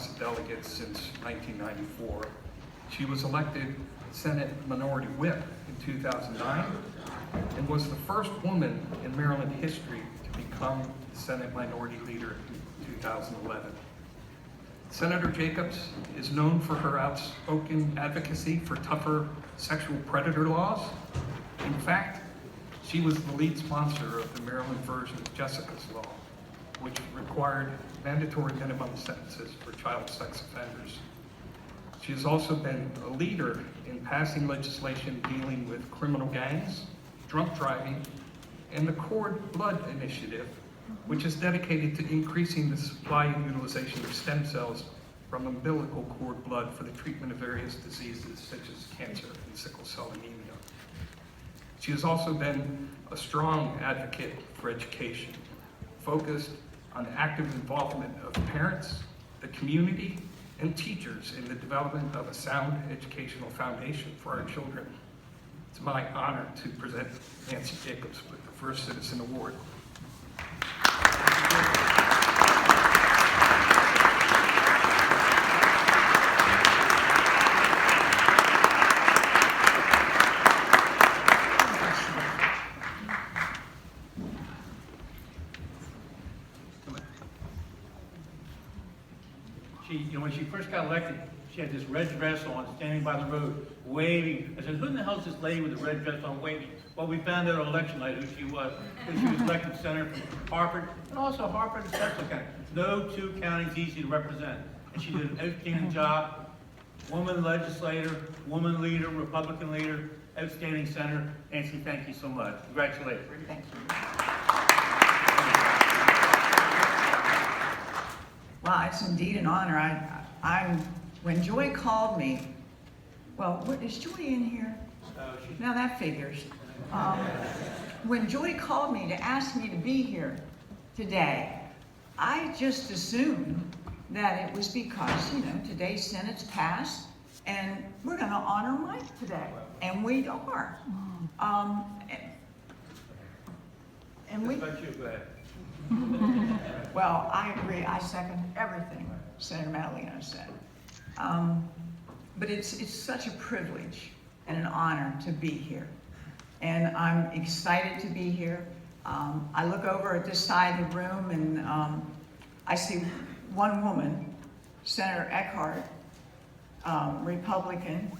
House of Delegates since 1994. She was elected Senate Minority Whip in 2009 and was the first woman in Maryland history to become Senate Minority Leader in 2011. Senator Jacobs is known for her outspoken advocacy for tougher sexual predator laws. In fact, she was the lead sponsor of the Maryland version of Jessica's Law, which required mandatory minimum sentences for child sex offenders. She has also been a leader in passing legislation dealing with criminal gangs, drunk driving, and the Cord Blood Initiative, which is dedicated to increasing the supply and utilization of stem cells from umbilical cord blood for the treatment of various diseases such as cancer and sickle cell anemia. She has also been a strong advocate for education, focused on active involvement of parents, the community, and teachers in the development of a sound educational foundation for our children. It's my honor to present Nancy Jacobs with the First Citizen Award. When she first got elected, she had this red dress on, standing by the road, waving. I said, who in the hell is this lady with the red dress on waving? Well, we found out on election night who she was. Because she was elected senator from Harford, and also Harford and Cecil County. No two counties easy to represent. And she did an outstanding job. Woman legislator, woman leader, Republican leader, outstanding senator. Nancy, thank you so much. Congratulations. Thank you. Well, it's indeed an honor. When Joy called me, well, is Joy in here? Now that figures. When Joy called me to ask me to be here today, I just assumed that it was because, today's Senate's passed, and we're going to honor Mike today, and we are. And we. Just about you, go ahead. Well, I agree. I second everything Senator Madaleno said. But it's such a privilege and an honor to be here. And I'm excited to be here. I look over at this side of the room and I see one woman, Senator Eckhart, Republican,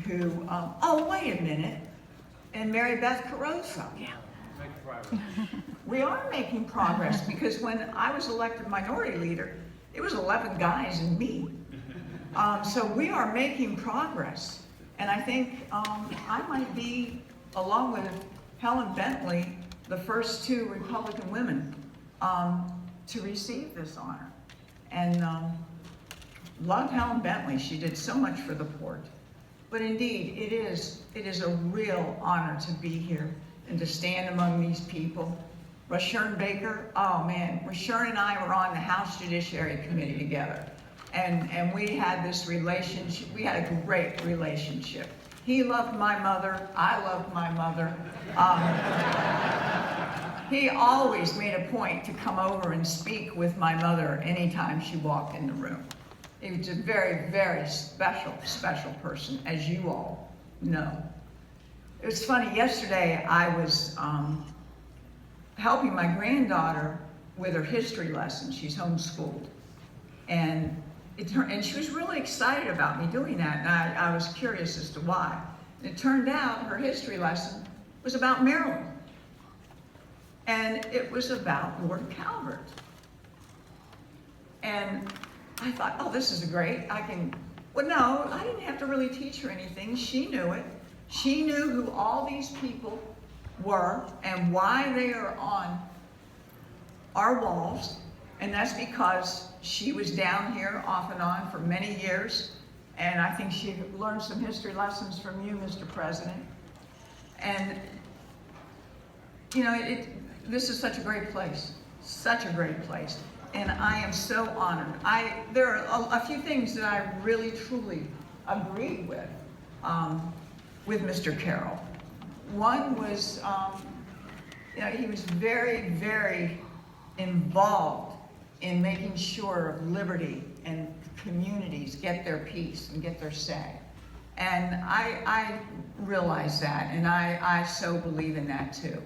who, oh, wait a minute, and Mary Beth Carosa. Yeah. Make progress. We are making progress because when I was elected minority leader, it was 11 guys and me. So we are making progress. And I think I might be, along with Helen Bentley, the first two Republican women to receive this honor. And love Helen Bentley. She did so much for the port. But indeed, it is a real honor to be here and to stand among these people. Rashern Baker, oh man, Rashern and I were on the House Judiciary Committee together. And we had this relationship, we had a great relationship. He loved my mother, I loved my mother. He always made a point to come over and speak with my mother anytime she walked in the room. He was a very, very special person, as you all know. It was funny, yesterday I was helping my granddaughter with her history lesson. She's homeschooled. And she was really excited about me doing that, and I was curious as to why. And it turned out her history lesson was about Maryland. And it was about Lord Calvert. And I thought, oh, this is great. Well, no, I didn't have to really teach her anything. She knew it. She knew who all these people were and why they are on our walls. And that's because she was down here off and on for many years. And I think she learned some history lessons from you, Mr. President. And, this is such a great place, such a great place. And I am so honored. There are a few things that I really, truly agree with Mr. Carroll. One was, he was very, very involved in making sure of liberty and communities get their piece and get their say. And I realize that, and I so believe in that too.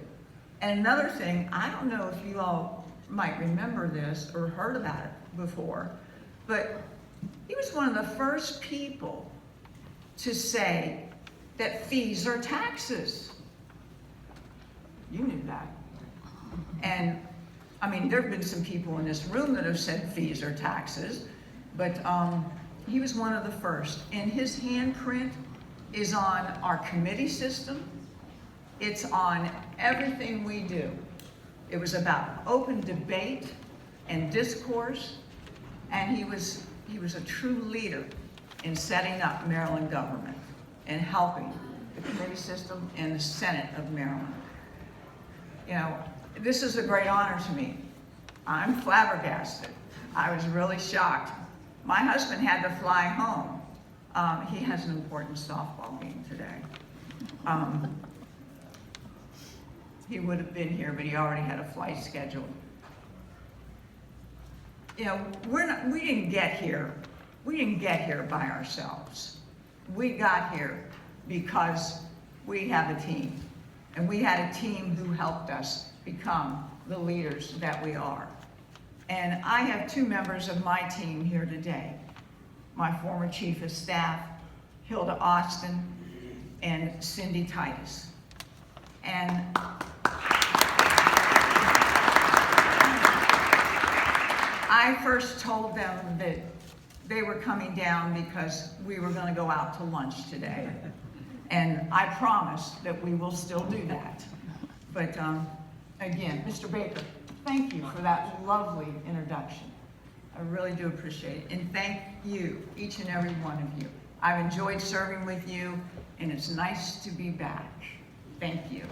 And another thing, I don't know if you all might remember this or heard about it before, but he was one of the first people to say that fees are taxes. You knew that. And I mean, there have been some people in this room that have said fees are taxes, but he was one of the first. And his handprint is on our committee system. It's on everything we do. It was about open debate and discourse, and he was a true leader in setting up Maryland government and helping the committee system and the Senate of Maryland. You know, this is a great honor to me. I'm flabbergasted. I was really shocked. My husband had to fly home. He has an important softball game today. He would have been here, but he already had a flight scheduled. You know, we didn't get here by ourselves. We got here because we have a team, and we had a team who helped us become the leaders that we are. And I have two members of my team here today. My former chief of staff, Hilda Austin, and Cindy Titus. And I first told them that they were coming down because we were going to go out to lunch today. And I promised that we will still do that. But again, Mr. Baker, thank you for that lovely introduction. I really do appreciate it. And thank you, each and every one of you. I've enjoyed serving with you, and it's nice to be back. Thank you.